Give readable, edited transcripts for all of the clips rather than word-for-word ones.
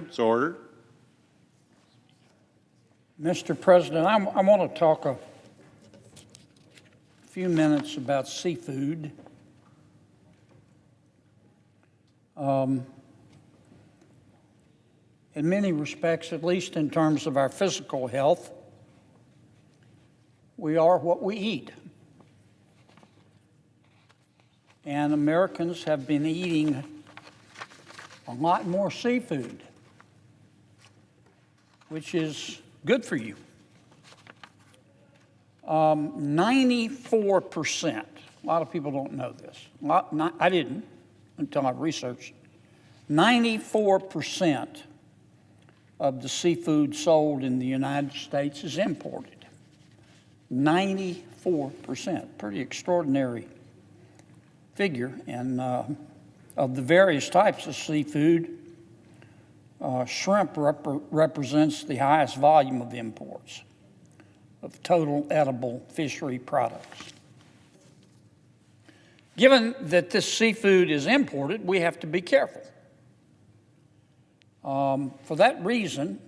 It's ordered. Mr. President, I want to talk a few minutes about seafood. In many respects, at least in terms of our physical health, we are what we eat. And Americans have been eating a lot more seafood, which is good for you. 94%, a lot of people don't know this. I didn't until I researched. 94% of the seafood sold in the United States is imported. 94%, pretty extraordinary figure. And of the various types of seafood, shrimp represents the highest volume of imports of total edible fishery products. Given that this seafood is imported, we have to be careful. For that reason,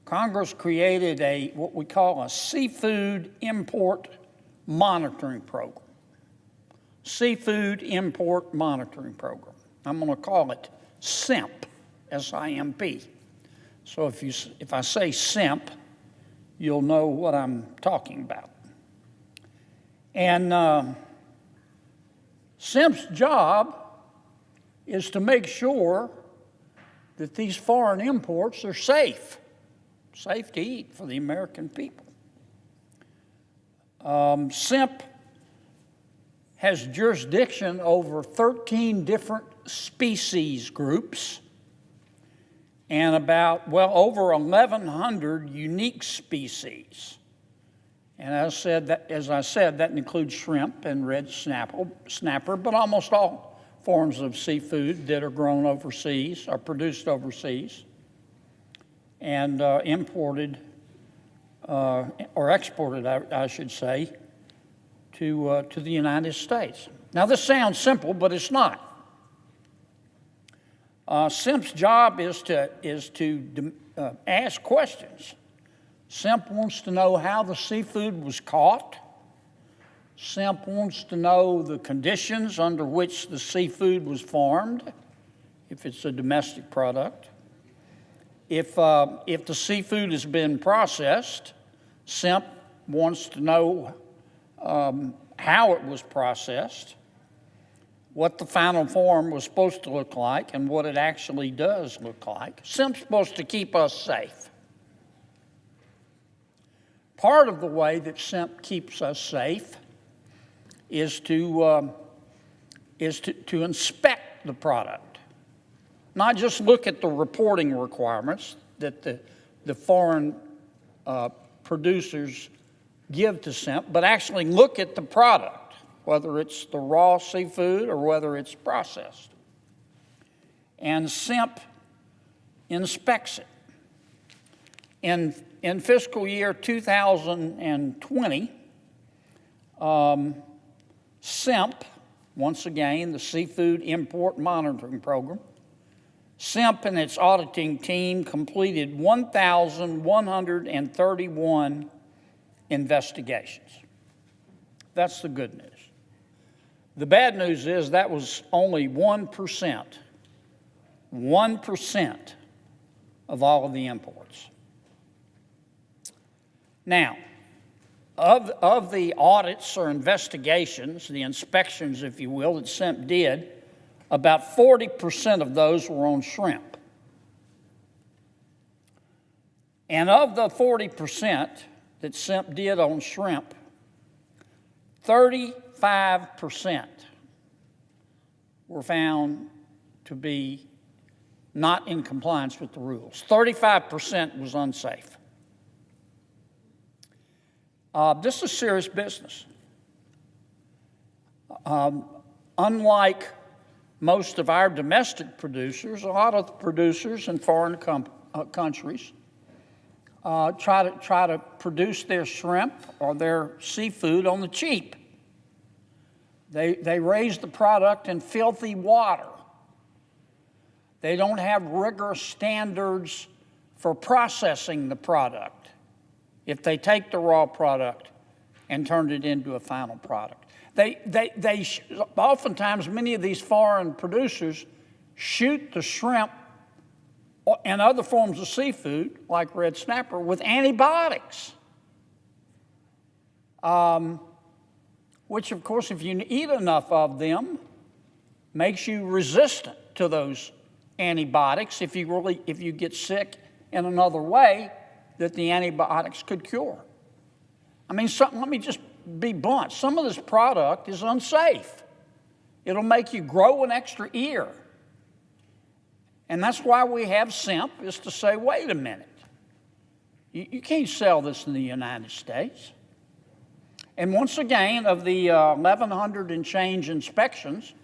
Congress created what we call a seafood import monitoring program. Seafood import monitoring program. I'm going to call it SIMP, S-I-M-P. So if I say SIMP, you'll know what I'm talking about. And SIMP's job is to make sure that these foreign imports are safe to eat for the American people. SIMP has jurisdiction over 13 different species groups and about, over 1,100 unique species. And as I said, that includes shrimp and red snapper, but almost all forms of seafood that are grown overseas, are produced overseas, and imported, or exported, I should say, to the United States. Now, this sounds simple, but it's not. SIMP's job is to ask questions. SIMP wants to know how the seafood was caught. SIMP wants to know the conditions under which the seafood was farmed, if it's a domestic product. If the seafood has been processed, SIMP wants to know how it was processed, what the final form was supposed to look like, and what it actually does look like. SIMP's supposed to keep us safe. Part of the way that SIMP keeps us safe is to inspect the product, not just look at the reporting requirements that the foreign producers give to SIMP, but actually look at the product, whether it's the raw seafood or whether it's processed. And SIMP inspects it. In fiscal year 2020, SIMP, once again, the Seafood Import Monitoring Program, SIMP and its auditing team completed 1,131 investigations. That's the good news. The bad news is that was only 1% of all of the imports. Now, of the audits or investigations, the inspections, if you will, that SIMP did, about 40% of those were on shrimp. And of the 40% that SIMP did on shrimp, 35% were found to be not in compliance with the rules. 35% was unsafe. This is serious business. Unlike most of our domestic producers, a lot of the producers in foreign countries try to produce their shrimp or their seafood on the cheap. They raise the product in filthy water. They don't have rigorous standards for processing the product if they take the raw product and turn it into a final product. Oftentimes, many of these foreign producers shoot the shrimp and other forms of seafood, like red snapper, with antibiotics. Which, of course, if you eat enough of them, makes you resistant to those antibiotics if you get sick in another way that the antibiotics could cure. I mean, let me just be blunt. Some of this product is unsafe. It'll make you grow an extra ear. And that's why we have SIMP, is to say, wait a minute. You can't sell this in the United States. And once again, of the 1,100 and change inspections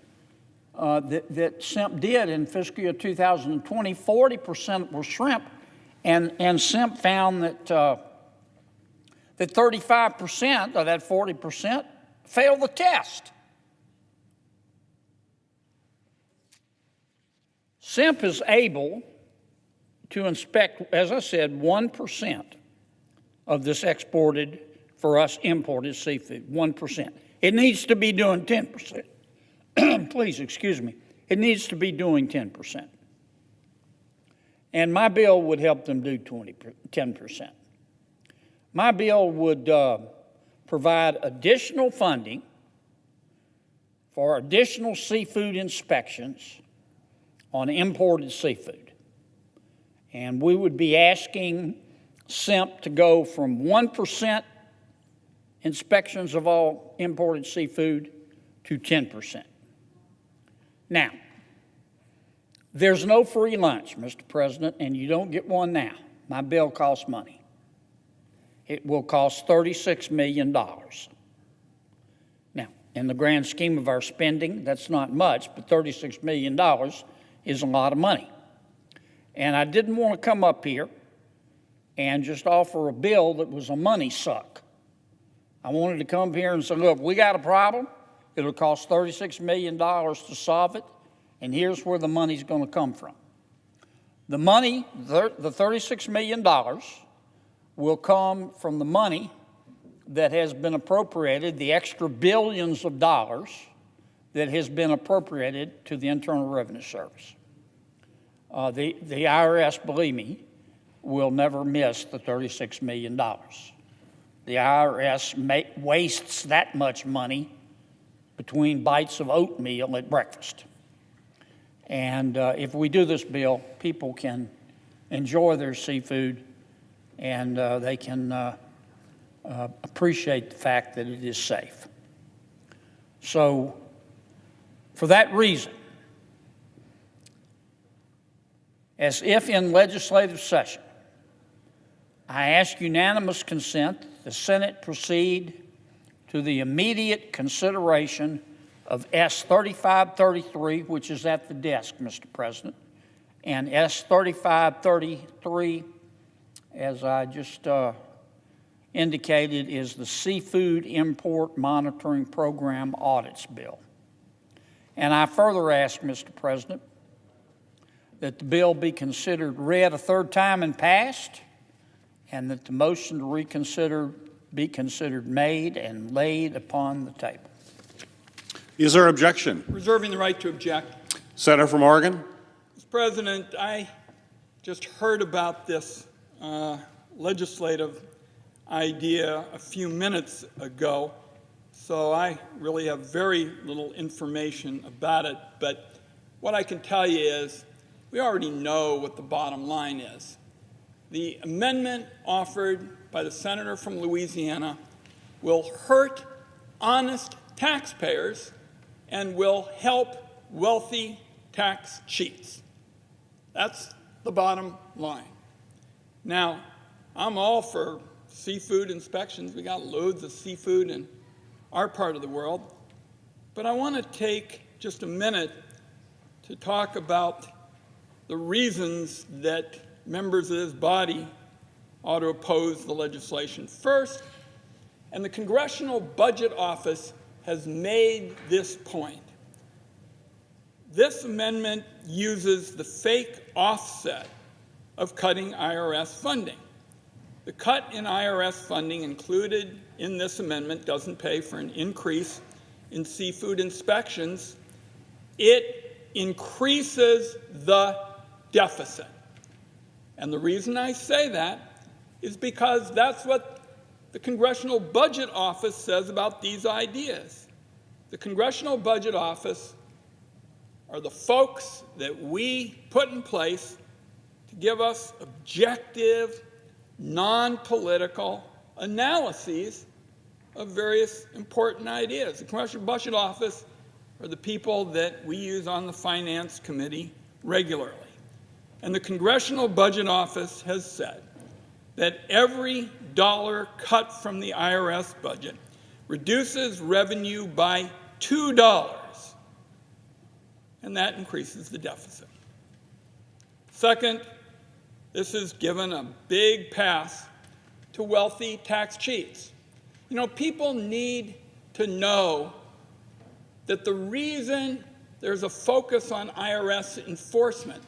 that SIMP did in fiscal year 2020, 40% were shrimp, and SIMP found that 35% of that 40% failed the test. SIMP is able to inspect, as I said, 1% of this exported, for us, imported seafood, 1%. It needs to be doing 10%. Please, excuse me. It needs to be doing 10%. And my bill would help them do 10%. My bill would provide additional funding for additional seafood inspections on imported seafood. And we would be asking SIMP to go from 1% inspections of all imported seafood to 10%. Now, there's no free lunch, Mr. President, and you don't get one now. My bill costs money. It will cost $36 million. Now, in the grand scheme of our spending, that's not much, but $36 million is a lot of money. And I didn't want to come up here and just offer a bill that was a money suck. I wanted to come here and say, look, we got a problem. It'll cost $36 million to solve it, and here's where the money's going to come from. The money, the $36 million, will come from the money that has been appropriated, the extra billions of dollars that has been appropriated to the Internal Revenue Service. The IRS, believe me, will never miss the $36 million. The IRS wastes that much money between bites of oatmeal at breakfast. And if we do this bill, people can enjoy their seafood, and they can appreciate the fact that it is safe. So, for that reason, as if in legislative session, I ask unanimous consent the Senate proceed to the immediate consideration of S 3533, which is at the desk, Mr. President, and S 3533, as I just indicated, is the Seafood Import Monitoring Program Audits Bill. And I further ask, Mr. President, that the bill be considered read a third time and passed, and that the motion to reconsider be considered made and laid upon the table. Is there objection? Reserving the right to object. Senator from Oregon. Mr. President, I just heard about this legislative idea a few minutes ago, so I really have very little information about it. But what I can tell you is we already know what the bottom line is. The amendment offered by the senator from Louisiana will hurt honest taxpayers and will help wealthy tax cheats. That's the bottom line. Now, I'm all for seafood inspections. We got loads of seafood in our part of the world. But I want to take just a minute to talk about the reasons that members of this body ought to oppose the legislation. First, and the Congressional Budget Office has made this point, This amendment uses the fake offset of cutting IRS funding. The cut in IRS funding included in this amendment doesn't pay for an increase in seafood inspections. It increases the deficit. And the reason I say that is because that's what the Congressional Budget Office says about these ideas. The Congressional Budget Office are the folks that we put in place to give us objective, non-political analyses of various important ideas. The Congressional Budget Office are the people that we use on the Finance Committee regularly. And the Congressional Budget Office has said that every dollar cut from the IRS budget reduces revenue by $2, and that increases the deficit. Second, this has given a big pass to wealthy tax cheats. You know, people need to know that the reason there's a focus on IRS enforcement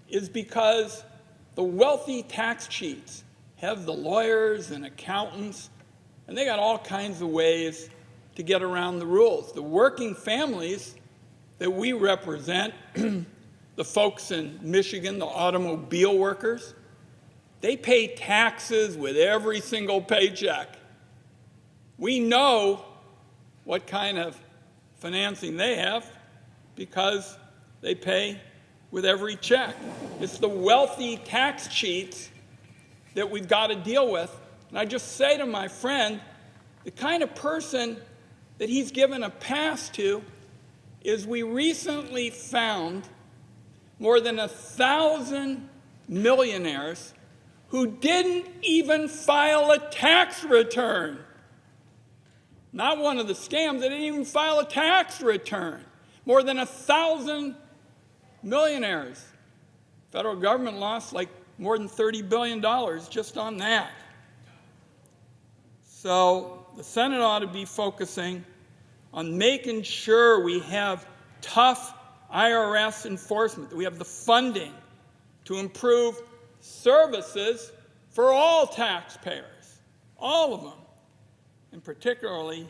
is because the wealthy tax cheats have the lawyers and accountants, and they got all kinds of ways to get around the rules. The working families that we represent, the folks in Michigan, the automobile workers, they pay taxes with every single paycheck. We know what kind of financing they have because they pay with every check. It's the wealthy tax cheats that we've got to deal with. And I just say to my friend, the kind of person that he's given a pass to is we recently found more than 1,000 millionaires who didn't even file a tax return. Not one of the scams, they didn't even file a tax return. More than 1,000 millionaires. Federal government lost like more than $30 billion just on that. So the Senate ought to be focusing on making sure we have tough IRS enforcement, that we have the funding to improve services for all taxpayers, all of them, and particularly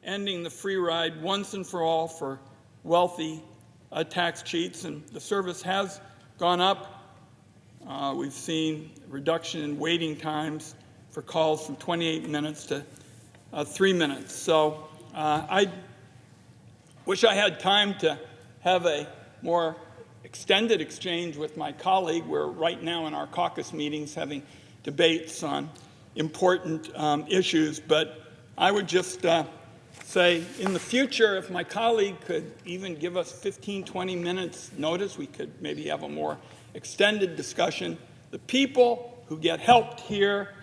ending the free ride once and for all for wealthy tax cheats. And the service has gone up. We've seen a reduction in waiting times for calls from 28 minutes to 3 minutes. So I wish I had time to have a more extended exchange with my colleague. We're right now in our caucus meetings having debates on important issues, but I would just say in the future, if my colleague could even give us 15, 20 minutes notice, we could maybe have a more extended discussion. The people who get helped here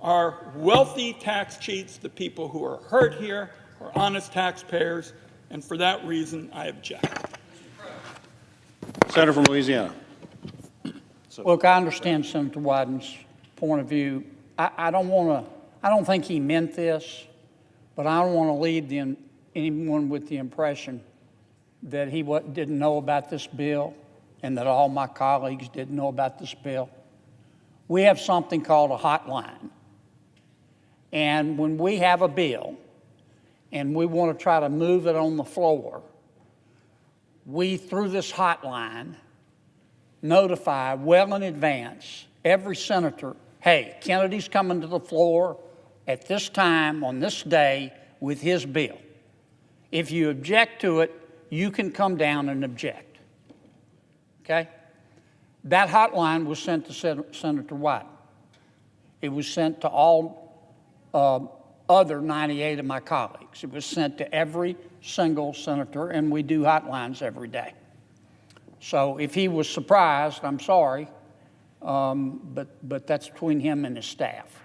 are wealthy tax cheats. The people who are hurt here are honest taxpayers, and for that reason, I object. Senator from Louisiana. Look, I understand Senator Wyden's point of view. I don't think he meant this, but I don't want to leave anyone with the impression that he didn't know about this bill and that all my colleagues didn't know about this bill. We have something called a hotline. And when we have a bill and we want to try to move it on the floor, we, through this hotline, notify well in advance every senator, hey, Kennedy's coming to the floor at this time on this day with his bill. If you object to it, you can come down and object. Okay? That hotline was sent to Senator Wyden. It was sent to all other 98 of my colleagues. It was sent to every single senator, and we do hotlines every day. So if he was surprised, I'm sorry, but that's between him and his staff.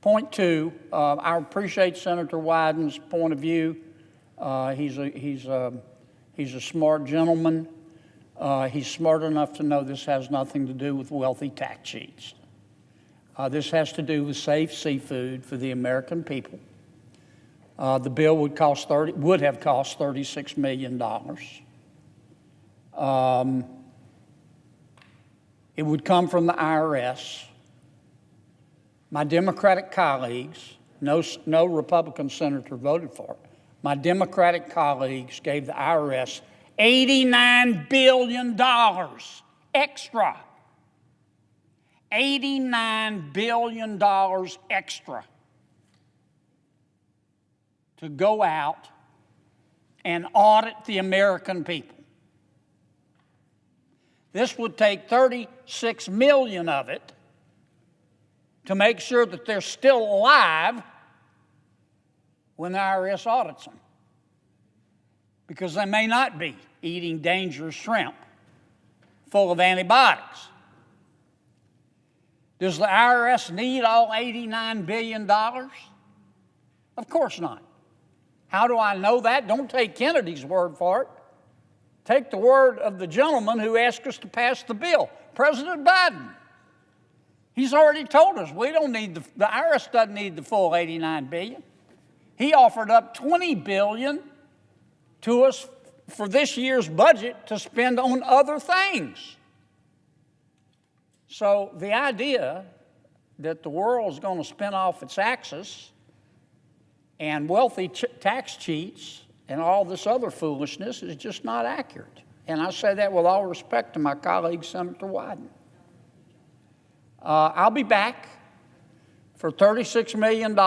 Point two, I appreciate Senator Wyden's point of view. He's a smart gentleman. He's smart enough to know this has nothing to do with wealthy tax cheats. This has to do with safe seafood for the American people. The bill would have cost $36 million. It would come from the IRS. My Democratic colleagues, no Republican senator voted for it. My Democratic colleagues gave the IRS $89 billion extra. $89 billion extra to go out and audit the American people. This would take 36 million of it to make sure that they're still alive when the IRS audits them, because they may not be eating dangerous shrimp full of antibiotics. Does the IRS need all $89 billion? Of course not. How do I know that? Don't take Kennedy's word for it. Take the word of the gentleman who asked us to pass the bill, President Biden. He's already told us we don't need the IRS doesn't need the full $89 billion. He offered up $20 billion to us for this year's budget to spend on other things. So the idea that the world is going to spin off its axis and wealthy tax cheats and all this other foolishness is just not accurate. And I say that with all respect to my colleague, Senator Wyden. I'll be back for $36 million.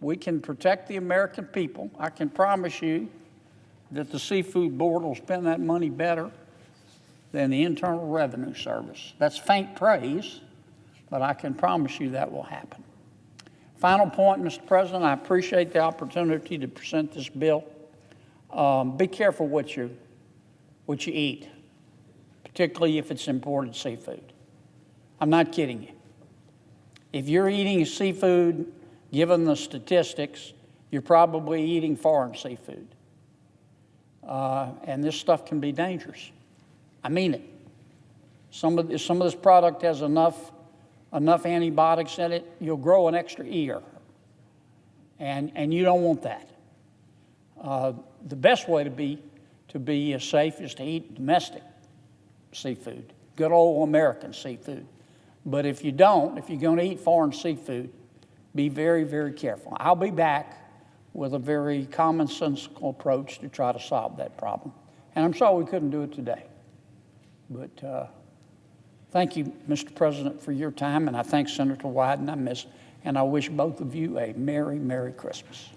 We can protect the American people. I can promise you that the Seafood Board will spend that money better than the Internal Revenue Service. That's faint praise, but I can promise you that will happen. Final point, Mr. President, I appreciate the opportunity to present this bill. Be careful what you eat, particularly if it's imported seafood. I'm not kidding you. If you're eating seafood, given the statistics, you're probably eating foreign seafood. And this stuff can be dangerous. I mean it. Some of this product has enough antibiotics in it, you'll grow an extra ear. And you don't want that. The best way to be safe is to eat domestic seafood, good old American seafood. But if you're going to eat foreign seafood, be very, very careful. I'll be back with a very commonsensical approach to try to solve that problem. And I'm sorry we couldn't do it today. But thank you, Mr. President, for your time, and I thank Senator Wyden. And I wish both of you a Merry, Merry Christmas.